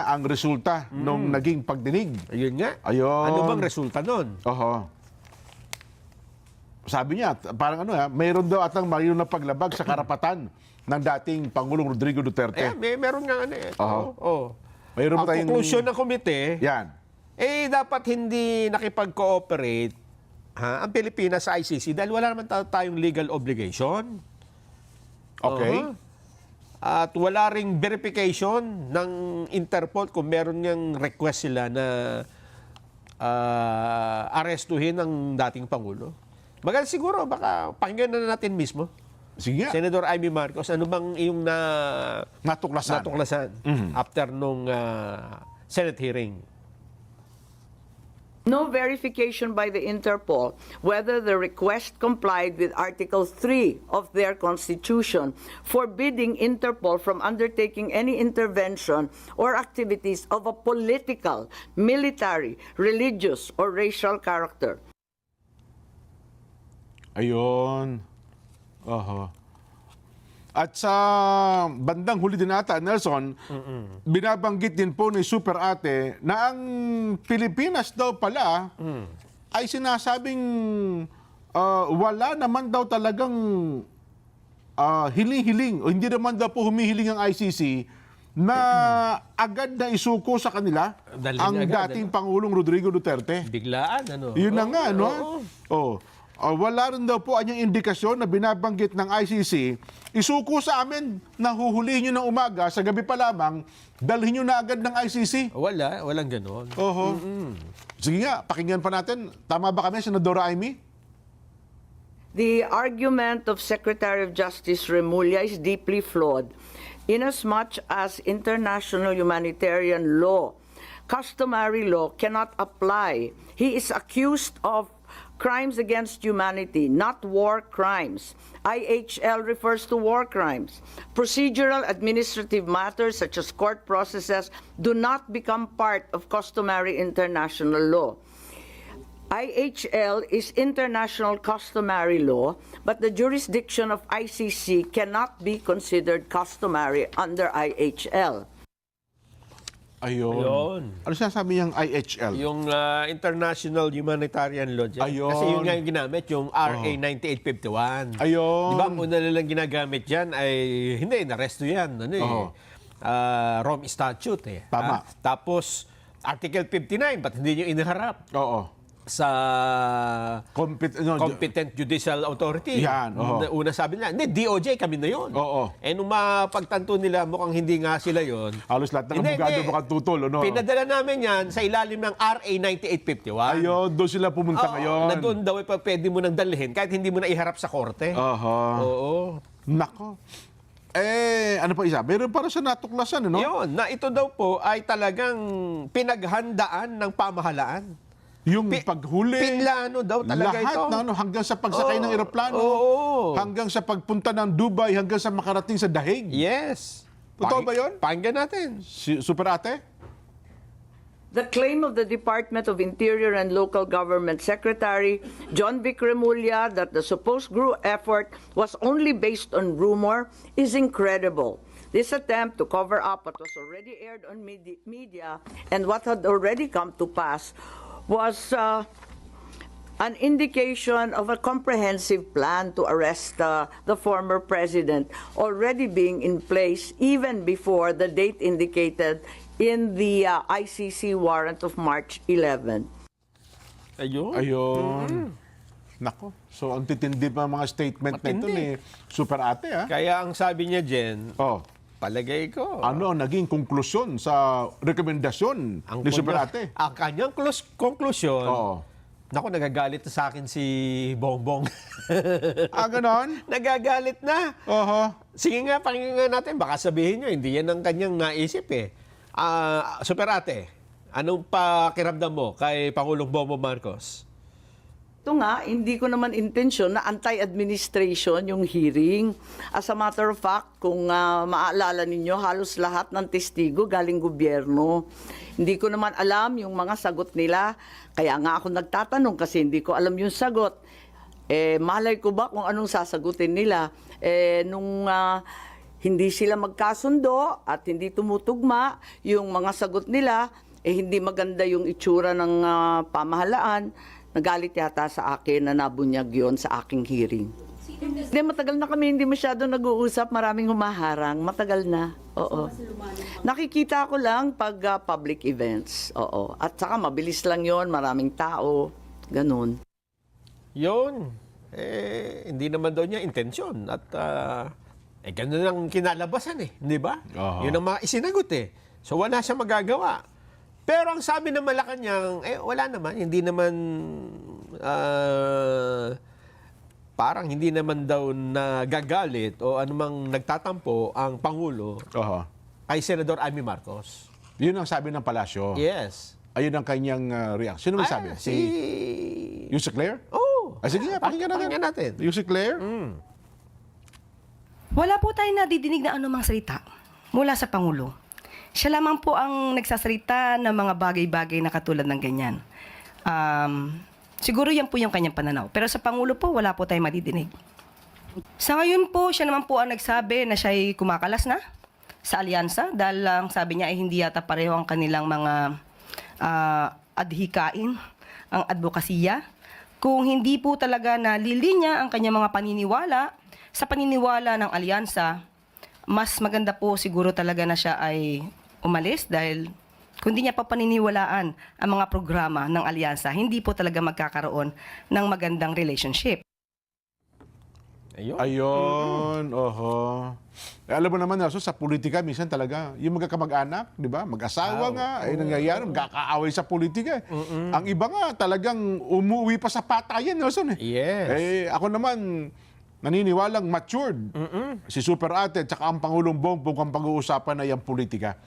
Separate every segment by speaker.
Speaker 1: ang resulta nung naging pagdinig.
Speaker 2: Ayun nga.
Speaker 1: Ayun.
Speaker 2: Ano bang resulta nun?
Speaker 1: Oho. Sabi niya, parang mayroon daw atang malinaw na paglabag sa karapatan ng dating Pangulong Rodrigo Duterte.
Speaker 2: Meron nga
Speaker 1: Oo. Mayroon
Speaker 2: Ang
Speaker 1: ba tayong...
Speaker 2: conclusion ng komite,
Speaker 1: Yan.
Speaker 2: dapat hindi nakipag-cooperate ang Pilipinas sa ICC dahil wala naman tayong legal obligation.
Speaker 1: Okay.
Speaker 2: At wala ring verification ng Interpol kung meron niyang request sila na arestuhin ang dating Pangulo. Maganda siguro, baka pakinggan na natin mismo.
Speaker 1: Sige.
Speaker 2: Senator Amy Marcos, ano bang iyong
Speaker 1: Natuklasan.
Speaker 2: after nung Senate hearing?
Speaker 3: No verification by the Interpol whether the request complied with Article 3 of their Constitution, forbidding Interpol from undertaking any intervention or activities of a political, military, religious, or racial character.
Speaker 1: Ayun. Oho. At sa bandang huli din ata, Nelson, binabanggit din po ni Super Ate na ang Pilipinas daw pala ay sinasabing wala naman daw talagang hiling-hiling o hindi naman daw po humihiling ang ICC na agad na isuko sa kanila ang dating Pangulong Rodrigo Duterte.
Speaker 2: Biglaan, ano?
Speaker 1: Yun na nga, no? Wala rin daw po anyang indikasyon na binabanggit ng ICC, isuko sa amin na huhulihin nyo ng umaga, sa gabi pa lamang, dalhin nyo na agad ng ICC.
Speaker 2: Walang ganon.
Speaker 1: Oho. Sige nga, pakinggan pa natin. Tama ba kami, Senadora Amy?
Speaker 3: The argument of Secretary of Justice Remulla is deeply flawed inasmuch as international humanitarian law, customary law, cannot apply. He is accused of crimes against humanity, not war crimes. IHL refers to war crimes. Procedural administrative matters such as court processes do not become part of customary international law. IHL is international customary law, but the jurisdiction of ICC cannot be considered customary under IHL.
Speaker 1: Ayun. Ano sinasabi niyang IHL?
Speaker 2: Yung International Humanitarian Law dyan.
Speaker 1: Ayun.
Speaker 2: Kasi yun nga yung ginamit, yung RA 9851.
Speaker 1: Ayun.
Speaker 2: Di ba, ang una nilang ginagamit dyan ay, hindi, naresto yan. Rome Statute eh.
Speaker 1: Tama.
Speaker 2: Tapos, Article 59, ba't hindi nyo iniharap?
Speaker 1: Oo.
Speaker 2: Sa Competent Judicial Authority.
Speaker 1: Yan, oo.
Speaker 2: Una sabi nila, hindi, DOJ kami na yun.
Speaker 1: Oo.
Speaker 2: Nung mapagtanto nila, mukhang hindi nga sila yun.
Speaker 1: Halos lahat ng abogado mukhang tutol, ano?
Speaker 2: Pinadala namin yan sa ilalim ng RA 9851.
Speaker 1: Ayun, doon sila pumunta ngayon.
Speaker 2: Na doon daw pwede mo nang dalhin kahit hindi mo na iharap sa korte. Oo.
Speaker 1: Nako. Ano pa isa? Meron para sa natuklasan, ano?
Speaker 2: Yun, na ito daw po ay talagang pinaghandaan ng pamahalaan.
Speaker 1: Yung paghuli.
Speaker 2: Pinlano daw talaga
Speaker 1: lahat
Speaker 2: ito.
Speaker 1: Na, hanggang sa pagsakay ng eroplano. Hanggang sa pagpunta ng Dubai, hanggang sa makarating sa Dahig.
Speaker 2: Yes.
Speaker 1: Totoo ba yun?
Speaker 2: Pakinggan natin.
Speaker 1: Super Ate?
Speaker 3: The claim of the Department of Interior and Local Government Secretary John Vic Remulla that the supposed group effort was only based on rumor is incredible. This attempt to cover up what was already aired on media and what had already come to pass was an indication of a comprehensive plan to arrest the former president already being in place even before the date indicated in the ICC warrant of March 11.
Speaker 1: Ayun. Nako. So, ang titindi pa mga statement na ito ni Super Ate, ha?
Speaker 2: Kaya ang sabi niya, Jen, palagay ko.
Speaker 1: Ano ang naging konklusyon sa rekomendasyon ni Super Ate?
Speaker 2: Ang kanyang konklusyon, naku, nagagalit na sa akin si Bongbong.
Speaker 1: Ganon?
Speaker 2: Nagagalit na. Sige nga, pakinggan natin. Baka sabihin nyo, hindi yan ang kanyang naisip eh. Super Ate, anong pakiramdam mo kay Pangulong Bongbong Marcos?
Speaker 3: Ito nga, hindi ko naman intensyon na anti-administration yung hearing. As a matter of fact, kung maalala ninyo, halos lahat ng testigo galing gobyerno. Hindi ko naman alam yung mga sagot nila. Kaya nga ako nagtatanong kasi hindi ko alam yung sagot. Malay ko ba kung anong sasagutin nila? Nung hindi sila magkasundo at hindi tumutugma yung mga sagot nila, hindi maganda yung itsura ng pamahalaan. Nagalit yata sa akin na nabunyag yon sa aking hearing. Hindi, matagal na kami hindi masyado nag-uusap, maraming humaharang, matagal na. Oo. Nakikita ko lang pag public events. Oo. At saka mabilis lang yon, maraming tao, ganun.
Speaker 2: Yun. Hindi naman daw niya intensyon. At ganun lang kinalabasan di ba?
Speaker 1: Aha.
Speaker 2: Yun ang mga isinagot So wala siya magagawa. Pero ang sabi ng Malacanang, wala naman. Hindi naman, parang hindi naman daw nagagalit o anumang nagtatampo ang Pangulo
Speaker 1: Oho.
Speaker 2: kay Senador Amy Marcos.
Speaker 1: Yun ang sabi ng palasyo.
Speaker 2: Yes.
Speaker 1: Ayun ang kanyang reaction. Sino may sabi?
Speaker 2: Si...
Speaker 1: Yusek Claire?
Speaker 2: Oh.
Speaker 1: Sige nga, pakinggan natin. Yusek Claire?
Speaker 4: Wala po tayong nadidinig na anumang salita mula sa Pangulo. Siya lamang po ang nagsasalita ng mga bagay-bagay na katulad ng ganyan. Siguro yan po yung kanyang pananaw. Pero sa Pangulo po, wala po tayong madidinig. Sa ngayon po, siya naman po ang nagsabi na siya ay kumakalas na sa alyansa dahil lang sabi niya ay hindi yata pareho ang kanilang mga adhikain, ang advokasya. Kung hindi po talaga nalilinya ang kanyang mga paniniwala sa paniniwala ng alyansa, mas maganda po siguro talaga na siya ay umalis dahil kung di niya pa paniniwalaan ang mga programa ng alyansa, hindi po talaga magkakaroon ng magandang relationship.
Speaker 1: Ayun. Oho. Alam mo naman, Nelson, sa politika, minsan talaga, yung magkakamag-anak, di ba? Mag-asawa nga, ay nangyayari, magkakaaway sa politika. Ang iba nga, talagang umuwi pa sa patayan, Nelson.
Speaker 2: Yes.
Speaker 1: Ako naman, naniniwalang matured. Si Super Ate at saka ang Pangulong Bongbong kung pag-uusapan na yung politika.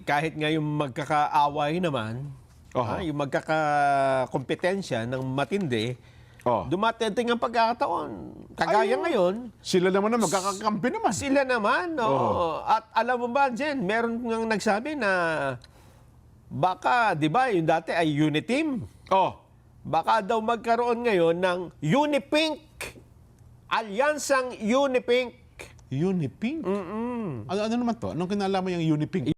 Speaker 2: Kahit nga yung magkakaaway naman, yung magkakakompetensya ng matindi, dumating ang pagkakataon. Kagaya ngayon,
Speaker 1: Sila naman na magkakakampi naman.
Speaker 2: sila naman. At alam mo ba, Jen, meron ngang nagsabi na baka, di ba, yung dati ay Uniteam. Baka daw magkaroon ngayon ng Unipink. Alyansang Unipink.
Speaker 1: Unipink? Ano naman to? Anong kinalaman yung Unipink?